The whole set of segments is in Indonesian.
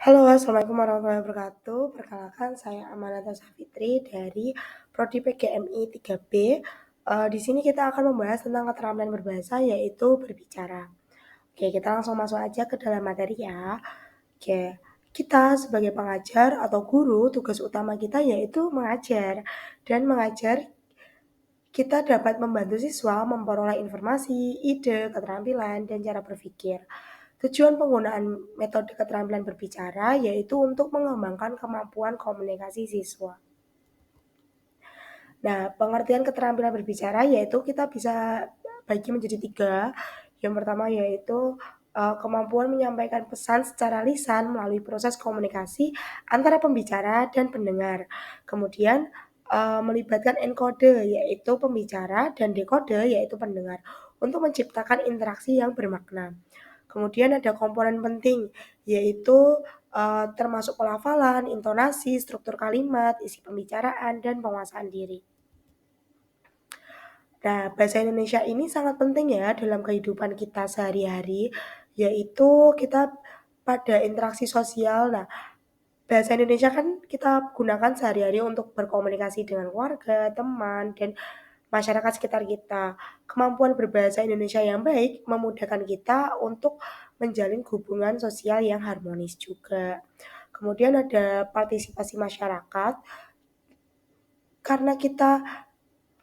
Halo, assalamualaikum warahmatullahi wabarakatuh. Perkenalkan, saya Amanata Safitri dari Prodi PGMI 3B. Di sini kita akan membahas tentang keterampilan berbahasa, yaitu berbicara. Oke, kita langsung masuk aja ke dalam materi ya. Oke, kita sebagai pengajar atau guru, tugas utama kita yaitu mengajar. Dan mengajar, kita dapat membantu siswa memperoleh informasi, ide, keterampilan, dan cara berpikir. Tujuan penggunaan metode keterampilan berbicara yaitu untuk mengembangkan kemampuan komunikasi siswa. Nah, pengertian keterampilan berbicara yaitu kita bisa bagi menjadi tiga. Yang pertama yaitu kemampuan menyampaikan pesan secara lisan melalui proses komunikasi antara pembicara dan pendengar. Kemudian melibatkan enkode yaitu pembicara dan dekode yaitu pendengar untuk menciptakan interaksi yang bermakna. Kemudian ada komponen penting yaitu termasuk pelafalan, intonasi, struktur kalimat, isi pembicaraan, dan penguasaan diri. Nah, bahasa Indonesia ini sangat penting ya dalam kehidupan kita sehari-hari, yaitu kita pada interaksi sosial. Nah, bahasa Indonesia kan kita gunakan sehari-hari untuk berkomunikasi dengan keluarga, teman, dan masyarakat sekitar kita. Kemampuan berbahasa Indonesia yang baik memudahkan kita untuk menjalin hubungan sosial yang harmonis juga. Kemudian ada partisipasi masyarakat, karena kita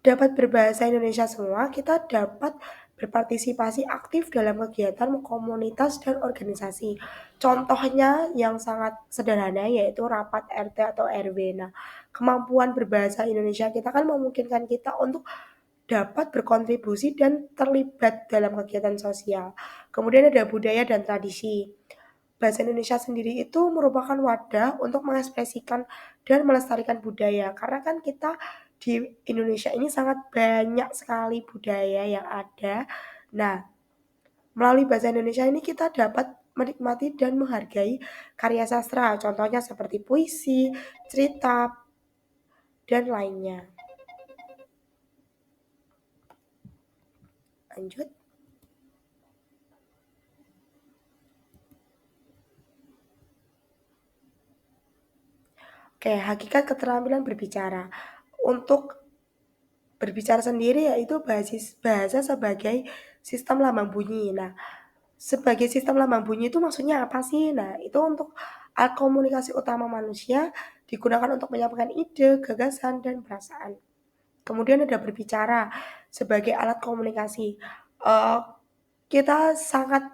dapat berbahasa Indonesia semua, kita dapat berpartisipasi aktif dalam kegiatan komunitas dan organisasi. Contohnya yang sangat sederhana yaitu rapat RT atau RW. Nah, kemampuan berbahasa Indonesia kita kan memungkinkan kita untuk dapat berkontribusi dan terlibat dalam kegiatan sosial. Kemudian ada budaya dan tradisi. Bahasa Indonesia sendiri itu merupakan wadah untuk mengekspresikan dan melestarikan budaya. Karena kan kita di Indonesia ini sangat banyak sekali budaya yang ada. Nah, melalui bahasa Indonesia ini kita dapat menikmati dan menghargai karya sastra. Contohnya seperti puisi, cerita, dan lainnya. Lanjut. Oke, hakikat keterampilan berbicara. Untuk berbicara sendiri yaitu bahasa sebagai sistem lambang bunyi. Nah, sebagai sistem lambang bunyi itu maksudnya apa sih? Nah, itu untuk alat komunikasi utama manusia digunakan untuk menyampaikan ide, gagasan, dan perasaan. Kemudian ada berbicara sebagai alat komunikasi. Eh, kita sangat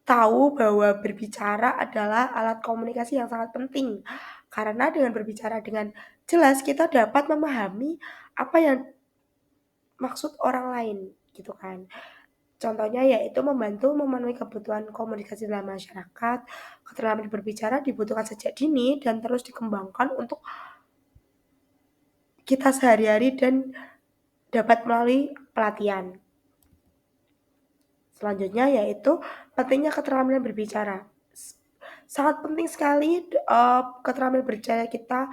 tahu bahwa berbicara adalah alat komunikasi yang sangat penting. Karena dengan berbicara dengan jelas kita dapat memahami apa yang maksud orang lain gitu kan. Contohnya yaitu membantu memenuhi kebutuhan komunikasi dalam masyarakat. Keterampilan berbicara dibutuhkan sejak dini dan terus dikembangkan untuk kita sehari-hari dan dapat melalui pelatihan. Selanjutnya yaitu pentingnya keterampilan berbicara. Sangat penting sekali keterampilan berbicara kita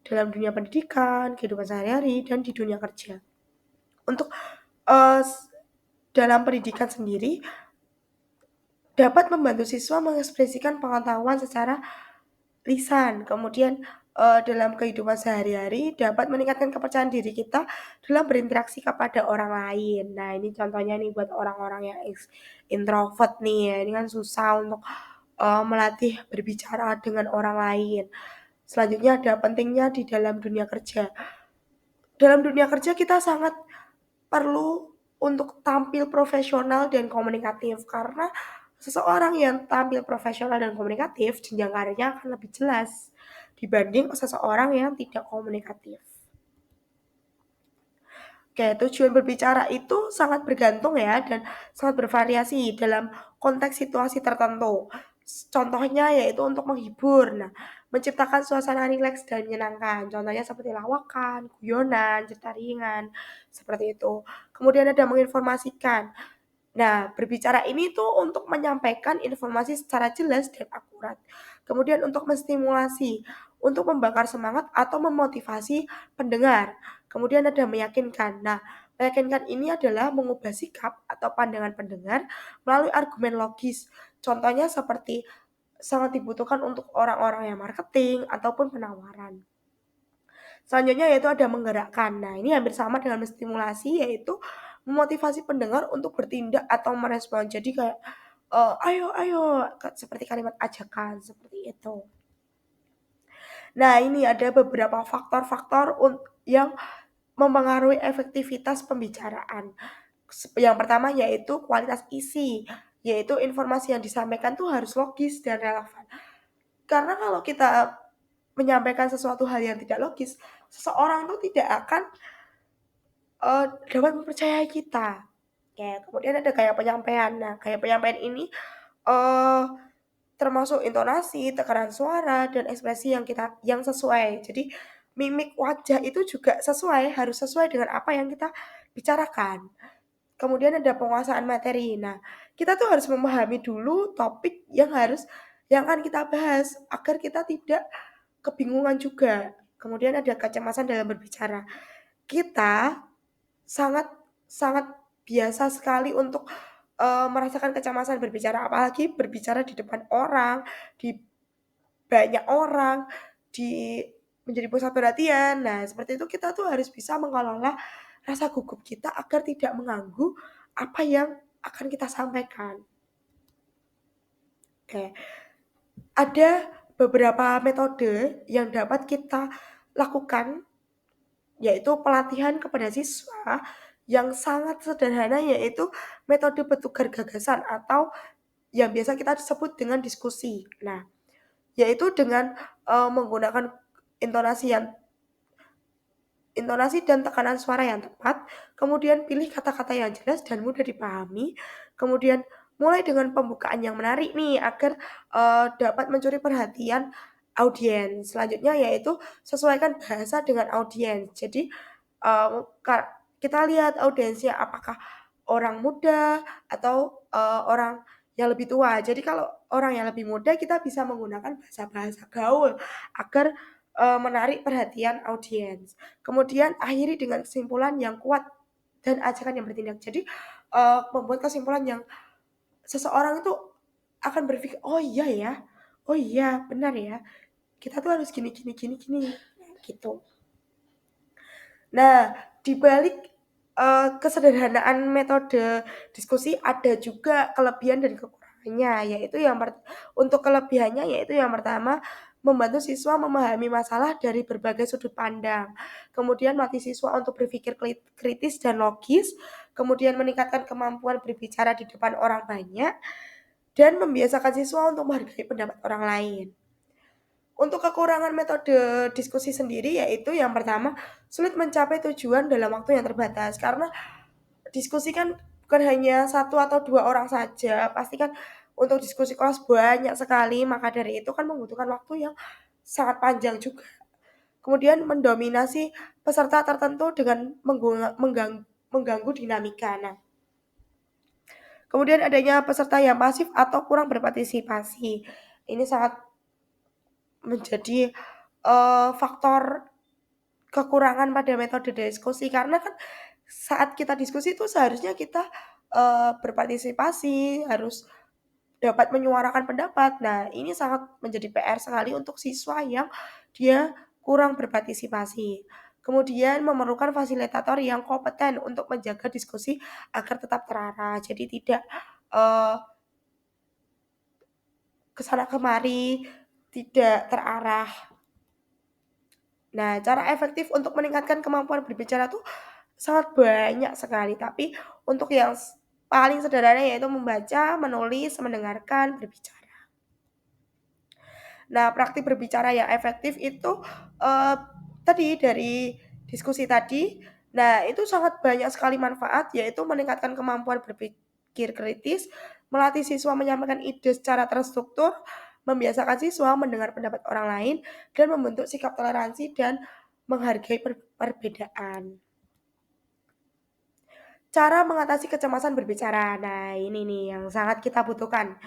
dalam dunia pendidikan, kehidupan sehari-hari, dan di dunia kerja. Untuk uh, dalam pendidikan sendiri dapat membantu siswa mengekspresikan pengetahuan secara lisan. Kemudian dalam kehidupan sehari-hari dapat meningkatkan kepercayaan diri kita dalam berinteraksi kepada orang lain. Nah, ini contohnya nih buat orang-orang yang introvert nih ya. Ini kan susah untuk melatih berbicara dengan orang lain. Selanjutnya ada pentingnya di dalam dunia kerja. Dalam dunia kerja kita sangat perlu untuk tampil profesional dan komunikatif karena seseorang yang tampil profesional dan komunikatif jenjang karirnya akan lebih jelas dibanding seseorang yang tidak komunikatif. Oke, tujuan berbicara itu sangat bergantung ya dan sangat bervariasi dalam konteks situasi tertentu. Contohnya yaitu untuk menghibur, nah, menciptakan suasana rileks dan menyenangkan. Contohnya seperti lawakan, guyonan, cerita ringan, seperti itu. Kemudian ada menginformasikan. Nah, berbicara ini tuh untuk menyampaikan informasi secara jelas dan akurat. Kemudian untuk menstimulasi, untuk membakar semangat atau memotivasi pendengar. Kemudian ada meyakinkan. Nah, meyakinkan ini adalah mengubah sikap atau pandangan pendengar melalui argumen logis. Contohnya seperti sangat dibutuhkan untuk orang-orang yang marketing ataupun penawaran. Selanjutnya yaitu ada menggerakkan. Nah, ini hampir sama dengan menstimulasi, yaitu memotivasi pendengar untuk bertindak atau merespon. Jadi kayak, "Ayo ayo," seperti kalimat ajakan, seperti itu. Nah, ini ada beberapa faktor-faktor yang mempengaruhi efektivitas pembicaraan. Yang pertama yaitu kualitas isi, yaitu informasi yang disampaikan tuh harus logis dan relevan. Karena kalau kita menyampaikan sesuatu hal yang tidak logis, seseorang tuh tidak akan, dapat mempercayai kita. Kemudian ada gaya penyampaian. Nah, gaya penyampaian ini, eee, termasuk intonasi, tekanan suara, dan ekspresi yang sesuai. Jadi, mimik wajah itu juga harus sesuai dengan apa yang kita bicarakan. Kemudian ada penguasaan materi. Nah, kita tuh harus memahami dulu topik yang akan kita bahas, agar kita tidak kebingungan juga. Kemudian ada kecemasan dalam berbicara. Kita sangat sangat biasa sekali untuk, merasakan kecemasan berbicara, apalagi berbicara di depan orang, di banyak orang, di menjadi pusat perhatian. Nah, seperti itu kita tuh harus bisa mengelola rasa gugup kita agar tidak mengganggu apa yang akan kita sampaikan. Oke, ada beberapa metode yang dapat kita lakukan, yaitu pelatihan kepada siswa yang sangat sederhana, yaitu metode bertukar gagasan atau yang biasa kita sebut dengan diskusi. Nah, yaitu dengan, menggunakan intonasi yang intonasi dan tekanan suara yang tepat, kemudian pilih kata-kata yang jelas dan mudah dipahami, kemudian mulai dengan pembukaan yang menarik nih agar, dapat mencuri perhatian audiens. Selanjutnya yaitu sesuaikan bahasa dengan audiens. Jadi, eee, kita lihat audiensnya apakah orang muda atau, orang yang lebih tua. Jadi kalau orang yang lebih muda kita bisa menggunakan bahasa-bahasa gaul agar, menarik perhatian audiens. Kemudian akhiri dengan kesimpulan yang kuat dan ajakan yang bertindak. Jadi, membuat kesimpulan yang seseorang itu akan berpikir, "Oh iya ya, oh iya benar ya, kita tuh harus gini gini gini gini," gitu. Nah, di balik, kesederhanaan metode diskusi ada juga kelebihan dan kekurangannya, yaitu untuk kelebihannya yaitu yang pertama, membantu siswa memahami masalah dari berbagai sudut pandang, kemudian melatih siswa untuk berpikir kritis dan logis, kemudian meningkatkan kemampuan berbicara di depan orang banyak, dan membiasakan siswa untuk menghargai pendapat orang lain. Untuk kekurangan metode diskusi sendiri yaitu yang pertama, sulit mencapai tujuan dalam waktu yang terbatas. Karena diskusi kan bukan hanya satu atau 2 orang saja, pasti kan untuk diskusi kelas banyak sekali, maka dari itu kan membutuhkan waktu yang sangat panjang juga. Kemudian mendominasi peserta tertentu dengan mengganggu dinamika. Nah, kemudian adanya peserta yang pasif atau kurang berpartisipasi. Ini sangat menjadi, faktor kekurangan pada metode diskusi karena kan saat kita diskusi itu seharusnya kita, berpartisipasi, harus dapat menyuarakan pendapat. Nah, ini sangat menjadi PR sekali untuk siswa yang dia kurang berpartisipasi. Kemudian memerlukan fasilitator yang kompeten untuk menjaga diskusi agar tetap terarah. Jadi tidak, eee, ke kemari, tidak terarah. Nah, cara efektif untuk meningkatkan kemampuan berbicara tuh sangat banyak sekali, tapi untuk yang paling sederhana yaitu membaca, menulis, mendengarkan, berbicara. Nah, praktik berbicara yang efektif itu, eee, tadi dari diskusi tadi, nah itu sangat banyak sekali manfaat, yaitu meningkatkan kemampuan berpikir kritis, melatih siswa menyampaikan ide secara terstruktur, membiasakan siswa mendengar pendapat orang lain, dan membentuk sikap toleransi dan menghargai perbedaan. Cara mengatasi kecemasan berbicara. Nah, ini nih yang sangat kita butuhkan.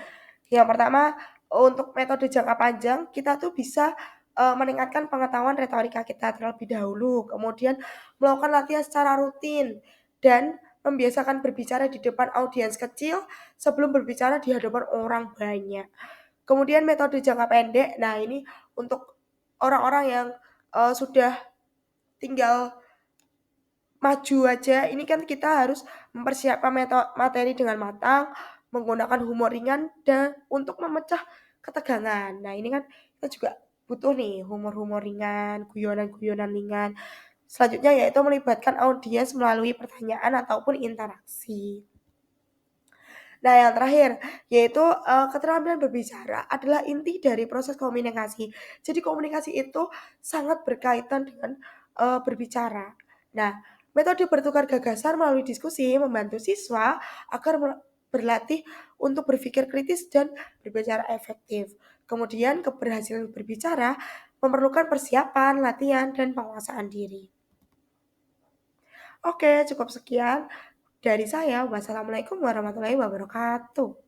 Yang pertama, untuk metode jangka panjang, kita tuh bisa, meningkatkan pengetahuan retorika kita terlebih dahulu, kemudian melakukan latihan secara rutin, dan membiasakan berbicara di depan audiens kecil sebelum berbicara di hadapan orang banyak. Kemudian metode jangka pendek, nah ini untuk orang-orang yang, sudah tinggal maju aja, ini kan kita harus mempersiapkan materi dengan matang, menggunakan humor ringan dan untuk memecah ketegangan. Nah, ini kan kita juga butuh nih humor-humor ringan, guyonan-guyonan ringan. Selanjutnya yaitu melibatkan audiens melalui pertanyaan ataupun interaksi. Nah, yang terakhir yaitu, keterampilan berbicara adalah inti dari proses komunikasi. Jadi komunikasi itu sangat berkaitan dengan, berbicara. Nah, metode bertukar gagasan melalui diskusi membantu siswa agar berlatih untuk berpikir kritis dan berbicara efektif. Kemudian keberhasilan berbicara memerlukan persiapan, latihan, dan penguasaan diri. Oke, cukup sekian dari saya. Wassalamualaikum warahmatullahi wabarakatuh.